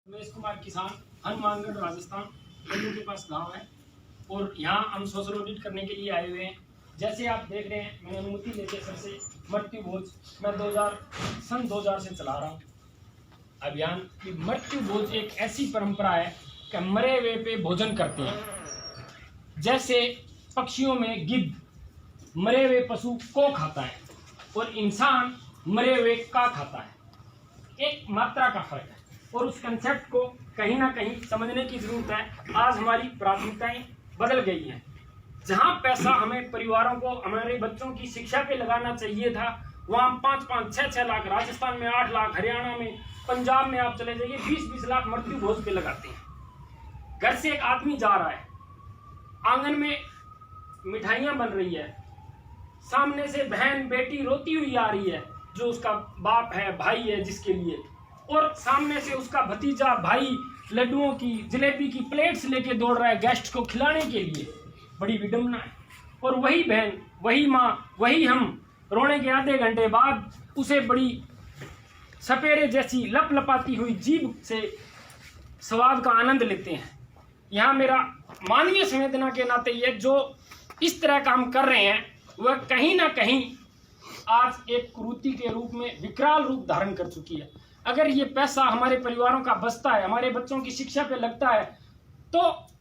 रमेश कुमार किसान, हनुमानगढ़ राजस्थान। लोगों के पास गांव है और यहाँ हम सोशल ऑडिट करने के लिए आए हुए हैं। जैसे आप देख रहे हैं, मैंने अनुमति लेके सर से मृत्यु भोज मैं 2000 से चला रहा हूँ अभियान। कि मृत्यु भोज एक ऐसी परंपरा है कि मरे हुए पे भोजन करते हैं। जैसे पक्षियों में गिद्ध मरे हुए पशु को खाता है और इंसान मरे हुए का खाता है। एक मात्रा का फर्क है और उस कंसेप्ट को कहीं ना कहीं समझने की जरूरत है। आज हमारी प्राथमिकताएं बदल गई हैं। जहां पैसा हमें परिवारों को, हमारे बच्चों की शिक्षा पे लगाना चाहिए था, वहां 5-5, 6-6 लाख, राजस्थान में 8 लाख, हरियाणा में, पंजाब में आप चले जाइए 20-20 लाख मृत्यु भोज पे लगाते हैं। घर से एक आदमी जा रहा है, आंगन में मिठाइयां बन रही है, सामने से बहन बेटी रोती हुई आ रही है, जो उसका बाप है, भाई है जिसके लिए, और सामने से उसका भतीजा भाई लड्डुओं की, जलेबी की प्लेट्स लेके दौड़ रहा है गेस्ट को खिलाने के लिए। बड़ी विडंबना है। और वही बहन, वही माँ, वही हम रोने के आधे घंटे बाद उसे बड़ी सपेरे जैसी लपलपाती हुई जीभ से स्वाद का आनंद लेते हैं। यहाँ मेरा मानवीय संवेदना के नाते ये जो इस तरह काम कर रहे हैं वह कहीं ना कहीं आज एक कुरीति के रूप में विकराल रूप धारण कर चुकी है। अगर ये पैसा हमारे परिवारों का बचता है, हमारे बच्चों की शिक्षा पे लगता है, तो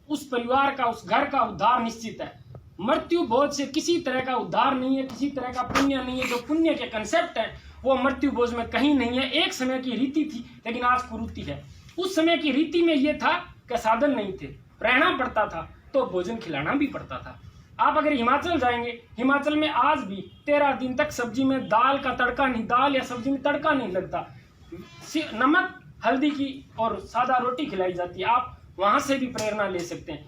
उस परिवार का, उस घर का उद्धार निश्चित है। मृत्यु भोज से किसी तरह का उद्धार नहीं है, किसी तरह का पुण्य नहीं है। जो पुण्य के कंसेप्ट है वो मृत्यु भोज में कहीं नहीं है। एक समय की रीति थी लेकिन आज कुरीति है। उस समय की रीति में ये था कि साधन नहीं थे, रहना पड़ता था तो भोजन खिलाना भी पड़ता था। आप अगर हिमाचल जाएंगे, हिमाचल में आज भी 13 दिन तक सब्जी में दाल का तड़का नहीं, दाल या सब्जी में तड़का नहीं लगता। नमक हल्दी की और सादा रोटी खिलाई जाती है। आप वहां से भी प्रेरणा ले सकते हैं।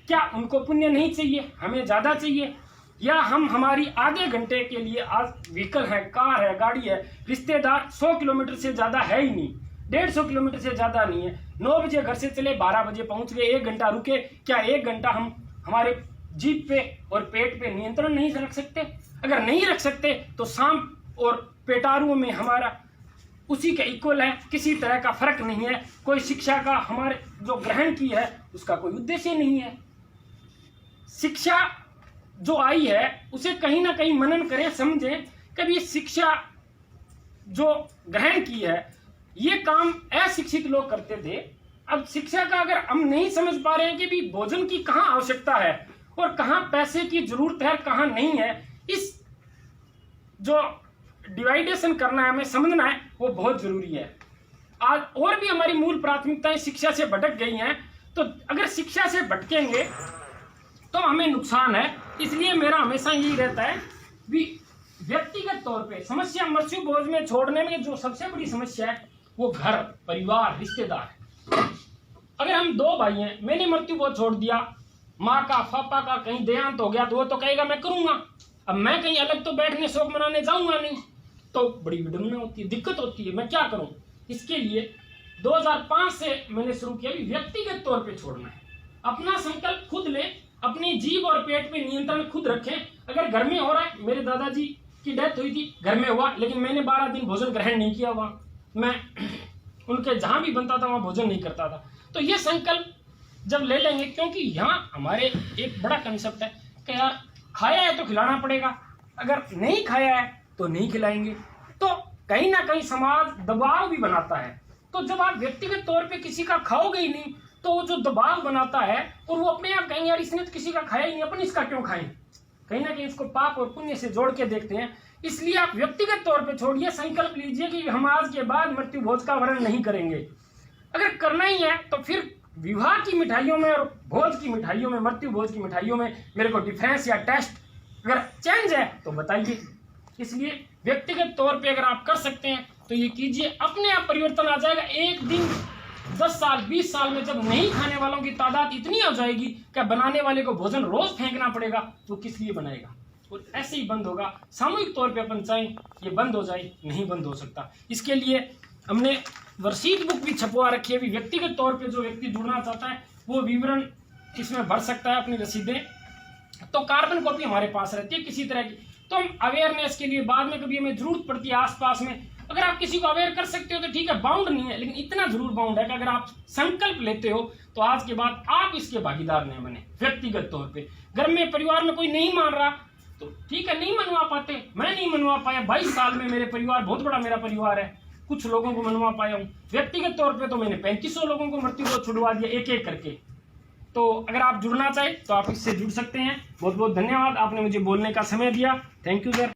क्या उनको पुण्य नहीं चाहिए, हमें ज्यादा चाहिए? या हम हमारी आधे घंटे के लिए, आज व्हीकल है, कार है, गाड़ी है, रिश्तेदार 100 किलोमीटर से ज्यादा है ही नहीं, 150 किलोमीटर से ज्यादा नहीं है। 9 बजे घर से चले, 12 बजे पहुंच गए, 1 घंटा रुके। क्या 1 घंटा हम हमारे जीभ पे और पेट पे नियंत्रण नहीं रख सकते? अगर नहीं रख सकते तो सांप और पेटारुओं में हमारा उसी के इक्वल है, किसी तरह का फर्क नहीं है। कोई शिक्षा का हमारे जो ग्रहण की है उसका कोई उद्देश्य नहीं है। शिक्षा जो आई है उसे कहीं ना कहीं मनन करें, समझें। कभी शिक्षा जो ग्रहण की है ये काम अशिक्षित लोग करते थे। अब शिक्षा का अगर हम नहीं समझ पा रहे हैं कि भी भोजन की कहाँ आवश्यकता है और कहाँ पैसे की जरूरत है, कहाँ नहीं है, इस जो डिवाइडेशन करना है, हमें समझना है, वो बहुत जरूरी है। आज और भी हमारी मूल प्राथमिकताएं शिक्षा से भटक गई हैं, तो अगर शिक्षा से भटकेंगे तो हमें नुकसान है। इसलिए मेरा हमेशा यही रहता है कि व्यक्तिगत तौर पे समस्या मृत्यु भोज में छोड़ने में जो सबसे बड़ी समस्या है वो घर, परिवार, रिश्तेदार है। अगर हम 2 भाई हैं, मैंने मृत्यु भोज छोड़ दिया, माँ का, पापा का कहीं देहांत हो गया तो वो तो कहेगा मैं करूंगा। अब मैं कहीं अलग तो बैठने, शोक मनाने जाऊंगा नहीं, तो बड़ी विडंबना होती है, दिक्कत होती है। मैं क्या करूं? इसके लिए 2005 से मैंने शुरू किया कि व्यक्तिगत तौर पे छोड़ना है। अपना संकल्प खुद ले, अपनी जीभ और पेट पे नियंत्रण खुद रखें। अगर घर में हो रहा है, मेरे दादाजी की डेथ हुई थी, घर में हुआ, लेकिन मैंने 12 दिन भोजन ग्रहण नहीं किया। वहां मैं उनके जहां भी बनता था वहां भोजन नहीं करता था। तो ये संकल्प जब ले लेंगे, क्योंकि यहाँ हमारे एक बड़ा कंसेप्ट है कि यार खाया है तो खिलाना पड़ेगा, अगर नहीं खाया है तो नहीं खिलाएंगे। तो कहीं ना कहीं समाज दबाव भी बनाता है। तो जब आप व्यक्तिगत तौर पे किसी का खाओगे ही नहीं तो वो जो दबाव बनाता है, और वो अपने आप कहेंगे यार इसने तो किसी का खाया ही नहीं, अपन इसका क्यों खाएं? कहीं ना कहीं इसको पाप और पुण्य से जोड़ के देखते हैं। इसलिए आप व्यक्तिगत तौर पे छोड़िए, संकल्प लीजिए कि हम आज के बाद मृत्यु भोज का वर्णन नहीं करेंगे। अगर करना ही है तो फिर विवाह की मिठाइयों में और भोज की मिठाइयों में, मृत्यु भोज की मिठाइयों में मेरे को डिफरेंस या टेस्ट अगर चेंज है तो बताइए। इसलिए व्यक्तिगत तौर पे अगर आप कर सकते हैं तो ये कीजिए, अपने आप परिवर्तन आ जाएगा। एक दिन 10 साल 20 साल में जब नहीं खाने वालों की तादाद इतनी हो जाएगी कि बनाने वाले को भोजन रोज फेंकना पड़ेगा, तो किस लिए बनाएगा? और ऐसे ही बंद होगा। सामूहिक तौर पे अपन चाहें ये बंद हो जाए, नहीं बंद हो सकता। इसके लिए हमने वर्कशीट बुक भी छपवा रखी है। भी व्यक्तिगत तौर पे जो व्यक्ति जुड़ना चाहता है वो विवरण इसमें भर सकता है, अपनी रसीदें। तो कार्बन कॉपी हमारे पास रहती है किसी तरह की। तो हम अवेयरनेस के लिए बाद में कभी हमें जरूरत पड़ती है आसपास में अगर आप किसी को अवेयर कर सकते हो तो ठीक है, बाउंड नहीं है, लेकिन इतना जरूर बाउंड है कि अगर आप संकल्प लेते हो तो आज के बाद आप इसके भागीदार नहीं बने। व्यक्तिगत तौर पे घर में परिवार में कोई नहीं मान रहा तो ठीक है, नहीं मनवा पाते, मैं नहीं मनवा पाया, 22 साल में मेरे परिवार, बहुत बड़ा मेरा परिवार है, कुछ लोगों को मनवा पाया हूँ। व्यक्तिगत तौर पे तो मैंने 3500 लोगों को मृत्यु को छुड़वा दिया एक एक करके। तो अगर आप जुड़ना चाहे तो आप इससे जुड़ सकते हैं। बहुत बहुत धन्यवाद, आपने मुझे बोलने का समय दिया। Thank you sir.